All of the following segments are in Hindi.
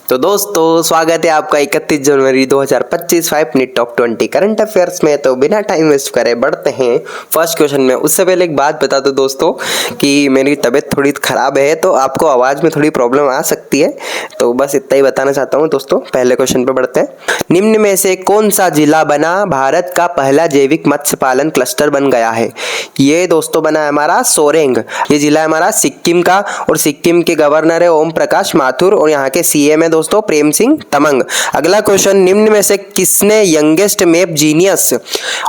तो दोस्तों स्वागत है आपका 31 जनवरी 2025 5 मिनट टॉप 20 करंट अफेयर्स में। तो बिना टाइम वेस्ट करे बढ़ते हैं फर्स्ट क्वेश्चन में। उससे पहले एक बात बता दो दोस्तों कि मेरी तबीयत थोड़ी ख़राब है तो आपको आवाज़ में थोड़ी प्रॉब्लम आ सकती है, तो बस इतना ही बताना चाहता हूँ दोस्तों। पहले क्वेश्चन पे बढ़ते हैं। निम्न में से कौन सा जिला बना भारत का पहला जैविक मत्स्य पालन क्लस्टर बन गया है? ये दोस्तों बना है हमारा सोरेंग। ये जिला है हमारा सिक्किम का और सिक्किम के गवर्नर है ओम प्रकाश माथुर और यहाँ के सीएम है दोस्तों प्रेम सिंह तमंग। अगला क्वेश्चन, निम्न में से किसने youngest map genius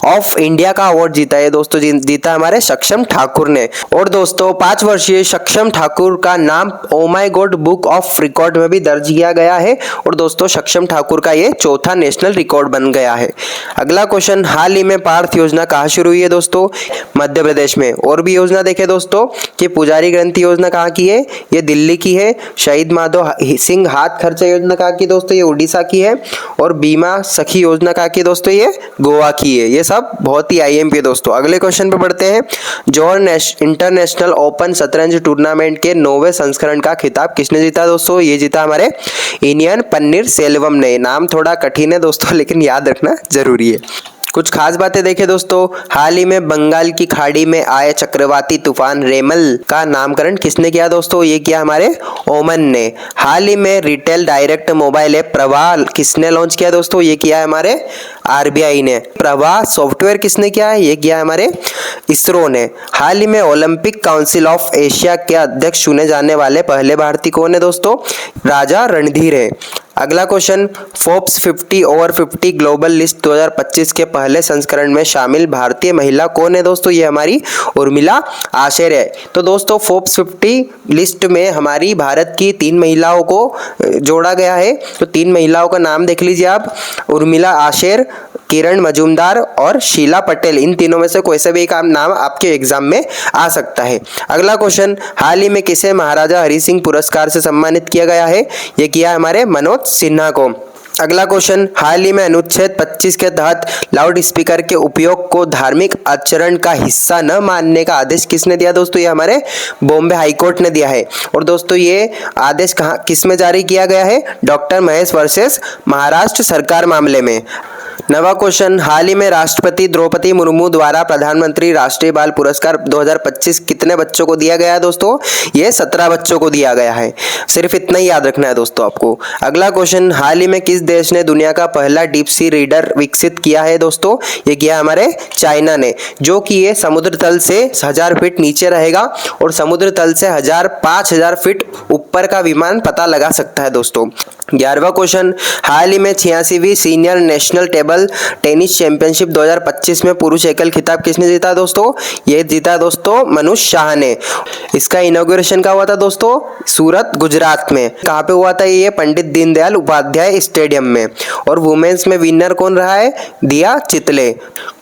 of India का अवार्ड जीता है? दोस्तों जीता हमारे सक्षम ठाकुर ने। और दोस्तों 5 वर्षीय सक्षम ठाकुर का नाम oh my God book of record में भी दर्ज किया गया है और दोस्तों सक्षम ठाकुर का ये चौथा नेशनल रिकॉर्ड बन गया है। अगला क्वेश्चन, हाल ही में पार्थ योजना कहाँ शुरू हुई है? दोस्तों मध्य प्रदेश में। और भी योजना देखे दोस्तों कि पुजारी ग्रंथि योजना कहाँ की है? ये दिल्ली की है। शहीद माधव सिंह हाथ खर्चा योजना कहाँ की दोस्तों? ये उड़ीसा की है। और बीमा सखी योजना कहाँ की दोस्तों? ये गोवा की है। ये सब बहुत ही आईएमपी है दोस्तों। अगले क्वेश्चन पे बढ़ते हैं। जौहर इंटरनेशनल ओपन शतरंज टूर्नामेंट के 9वें संस्करण का खिताब किसने जीता दोस्तों? ये जीता हमारे इनियन पन्नीर सेल्वम ने। नाम थोड़ा कठिन है दोस्तों लेकिन याद रखना जरूरी है। कुछ खास बातें देखें दोस्तों, हाल ही में बंगाल की खाड़ी में आए चक्रवाती तूफान रेमल का नामकरण किसने किया दोस्तों? ये किया हमारे ओमन ने। हाल ही में रिटेल डायरेक्ट मोबाइल ऐप प्रवाह किसने लॉन्च किया दोस्तों? ये किया है हमारे आरबीआई ने। प्रवाह सॉफ्टवेयर किसने किया है? ये किया है हमारे इसरो ने। हाल ही में ओलंपिक काउंसिल ऑफ एशिया के अध्यक्ष चुने जाने वाले पहले भारतीय कौन है दोस्तों? राजा रणधीर है। अगला question, Forbes 50 over 50 global list 2025 के पहले संस्करण में शामिल भारतीय महिला कौन है दोस्तों? ये हमारी उर्मिला आशेर है। तो दोस्तों फोर्ब्स 50 लिस्ट में हमारी भारत की 3 महिलाओं को जोड़ा गया है। तो 3 महिलाओं का नाम देख लीजिए आप, उर्मिला आशेर, किरण मजूमदार और शीला पटेल। इन तीनों में से कोई सा भी एक नाम आपके एग्जाम में आ सकता है। अगला क्वेश्चन, हाल ही में किसे महाराजा हरि सिंह पुरस्कार से सम्मानित किया गया है? ये किया हमारे मनोज सिन्हा को। अगला क्वेश्चन, हाल ही में अनुच्छेद 25 के तहत लाउड स्पीकर के उपयोग को धार्मिक आचरण का हिस्सा न मानने का आदेश किसने दिया दोस्तों? ये हमारे बॉम्बे हाईकोर्ट ने दिया है। और दोस्तों ये आदेश कहाँ किस में जारी किया गया है? डॉक्टर महेश वर्सेस महाराष्ट्र सरकार मामले में। नवा क्वेश्चन, हाल ही में राष्ट्रपति द्रौपदी मुर्मू द्वारा प्रधानमंत्री राष्ट्रीय बाल पुरस्कार 2025 कितने बच्चों को दिया गया है दोस्तों? ये 17 बच्चों को दिया गया है। सिर्फ इतना ही याद रखना है दोस्तों आपको। अगला क्वेश्चन, हाल ही में किस देश ने दुनिया का पहला डीप सी रीडर विकसित किया है दोस्तों? ये किया हमारे चाइना ने, जो कि ये समुद्र तल से 1000 फीट नीचे रहेगा और समुद्र तल से 5000 फीट ऊपर का विमान पता लगा सकता है दोस्तों। 11वां क्वेश्चन, हाल ही में 86वीं senior national table tennis championship 2025 में पुरुष एकल खिताब किसने जीता दोस्तों? ये जीता दोस्तों मनुष शाह ने। इसका इनॉग्रेशन कहाँ हुआ था दोस्तों? सूरत गुजरात में। कहाँ पे हुआ था ये? पंडित दीनदयाल उपाध्याय स्टेडियम में। और वुमेन्स में विनर कौन रहा है? दिया चितले।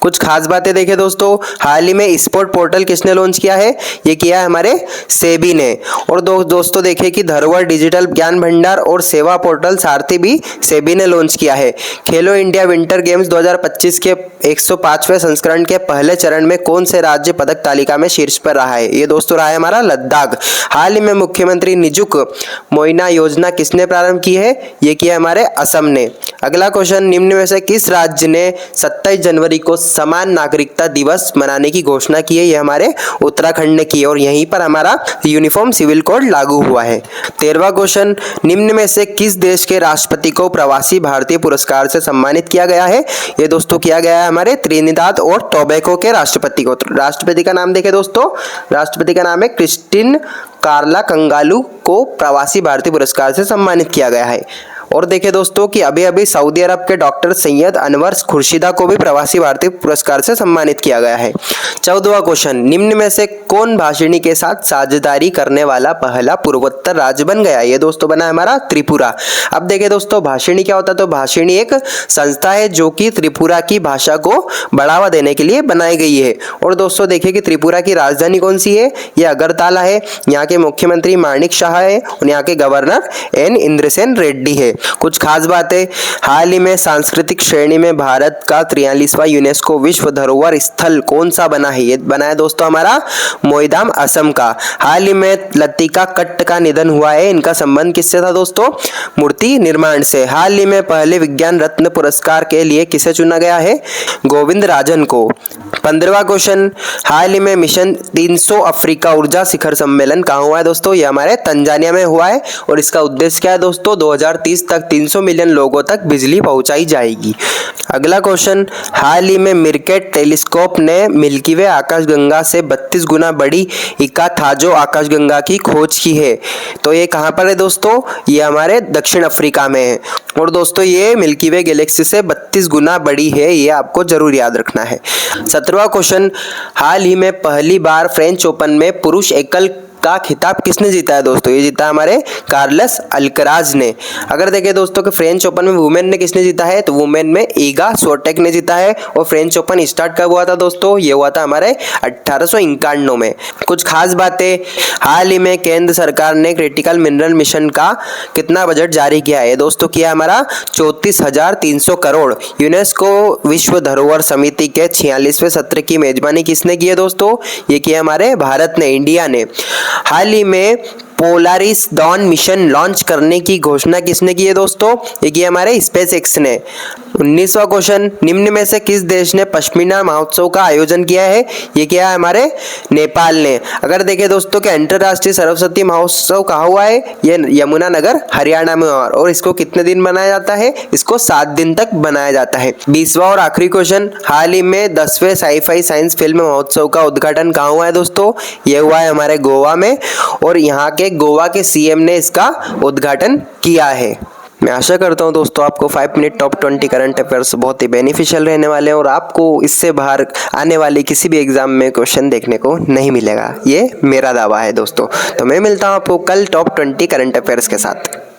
कुछ खास बातें देखें दोस्तों, हाल ही में स्पोर्ट पोर्टल किसने लॉन्च किया है? ये किया है हमारे सेबी ने। और दोस्तों देखें कि धरोहर डिजिटल ज्ञान भंडार और सेवा पोर्टल सारथी भी सेबी ने लॉन्च किया है। खेलो इंडिया विंटर गेम्स 2025 के 105वें संस्करण के पहले चरण में कौन से राज्य पदक तालिका में शीर्ष पर रहा है? ये दोस्तों रहा है हमारा लद्दाख। हाल ही में मुख्यमंत्री निजुक मोइना योजना किसने प्रारंभ की है? ये किया हमारे असम ने। अगला क्वेश्चन, निम्न में से किस राज्य ने 27 जनवरी को समान नागरिकता दिवस मनाने की घोषणा की है? ये हमारे उत्तराखंड ने की और यहीं पर हमारा यूनिफॉर्म सिविल कोड लागू हुआ है। 13वां क्वेश्चन, निम्न में से किस देश के राष्ट्रपति को प्रवासी भारतीय पुरस्कार से सम्मानित किया गया है? ये दोस्तों किया गया है हमारे त्रिनिदाद और टोबैगो के राष्ट्रपति को। राष्ट्रपति का नाम देखें दोस्तों, राष्ट्रपति का नाम है क्रिस्टिन कार्ला कंगालू को प्रवासी भारतीय पुरस्कार से सम्मानित किया गया है। और देखें दोस्तों कि अभी अभी सऊदी अरब के डॉक्टर सैयद अनवर खुर्शीदा को भी प्रवासी भारतीय पुरस्कार से सम्मानित किया गया है। 14वां क्वेश्चन, निम्न में से कौन भाषिणी के साथ साझेदारी करने वाला पहला पूर्वोत्तर राज्य बन गया? ये दोस्तों बना हमारा त्रिपुरा। अब देखें दोस्तों भाषिणी क्या होता है? तो भाषिणी एक संस्था है जो कि त्रिपुरा की भाषा को बढ़ावा देने के लिए बनाई गई है। और दोस्तों देखिए कि त्रिपुरा की राजधानी कौन सी है? ये अगरतला है। यहाँ के मुख्यमंत्री माणिक शाह है और यहाँ के गवर्नर एन इंद्रसेन रेड्डी है। कुछ खास बातें, हाल ही में सांस्कृतिक श्रेणी में भारत का 43वां यूनेस्को विश्व धरोहर स्थल कौन सा बना है? ये बना है दोस्तों हमारा मोईराम असम का। हाल ही में लतिका कट्ट का निधन हुआ है, इनका संबंध किससे था दोस्तों? मूर्ति निर्माण से। हाल ही में पहले विज्ञान रत्न पुरस्कार के लिए किसे चुना गया है? गोविंद राजन को। 15वां क्वेश्चन, हाल ही में मिशन 300 अफ्रीका ऊर्जा शिखर सम्मेलन कहाँ हुआ है दोस्तों? ये हमारे तंजानिया में हुआ है और इसका उद्देश्य क्या है दोस्तों? 2030 तक 300 मिलियन लोगों तक बिजली पहुंचाई जाएगी। अगला क्वेश्चन, हाल ही में मिरकेट टेलीस्कोप ने मिल्की वे आकाशगंगा से 32 गुना बड़ी इकाथाजो आकाशगंगा की खोज की है। तो ये कहाँ पर है दोस्तों? ये हमारे दक्षिण अफ्रीका में है। और दोस्तों ये मिल्की वे गैलेक्सी से 32 गुना बड़ी है, ये आपको जरूर याद रखना है। 17वां क्वेश्चन, हाल ही में पहली बार फ्रेंच ओपन में पुरुष एकल का खिताब किसने जीता है दोस्तों? ये जीता हमारे कार्लोस अल्कराज ने। अगर देखें दोस्तों कि फ्रेंच ओपन में वुमेन ने किसने जीता है, तो वुमेन में ईगा स्विएटेक ने जीता है। और फ्रेंच ओपन स्टार्ट कब हुआ था दोस्तों? ये हुआ था हमारे 1851 में। कुछ खास बातें, हाल ही में केंद्र सरकार ने क्रिटिकल मिनरल मिशन का कितना बजट जारी किया है दोस्तों? किया हमारा 34,300 करोड़। यूनेस्को विश्व धरोहर समिति के 46वें सत्र की मेजबानी किसने की है दोस्तों? ये किया हमारे भारत ने, इंडिया ने। हाल ही में पोलारिस डॉन मिशन लॉन्च करने की घोषणा किसने की है दोस्तों? ये की हमारे स्पेसएक्स ने। 19वां क्वेश्चन, निम्न में से किस देश ने पश्मीना महोत्सव का आयोजन किया है? ये किया है हमारे नेपाल ने। अगर देखें दोस्तों कि अंतरराष्ट्रीय सरस्वती महोत्सव कहाँ हुआ है? ये यमुनानगर हरियाणा में। और इसको कितने दिन मनाया जाता है? इसको 7 दिन तक बनाया जाता है। 20वां और आखिरी क्वेश्चन, हाल ही में 10वें साईफाई साइंस फिल्म महोत्सव का उद्घाटन कहाँ हुआ है दोस्तों? ये हुआ है हमारे गोवा में और यहाँ के गोवा के सीएम ने इसका उद्घाटन किया है। मैं आशा करता हूं दोस्तों आपको 5 मिनट टॉप 20 करंट अफेयर्स बहुत ही बेनिफिशियल रहने वाले हैं और आपको इससे बाहर आने वाले किसी भी एग्जाम में क्वेश्चन देखने को नहीं मिलेगा, ये मेरा दावा है दोस्तों। तो मैं मिलता हूं आपको कल टॉप 20 करंट अफेयर्स के साथ।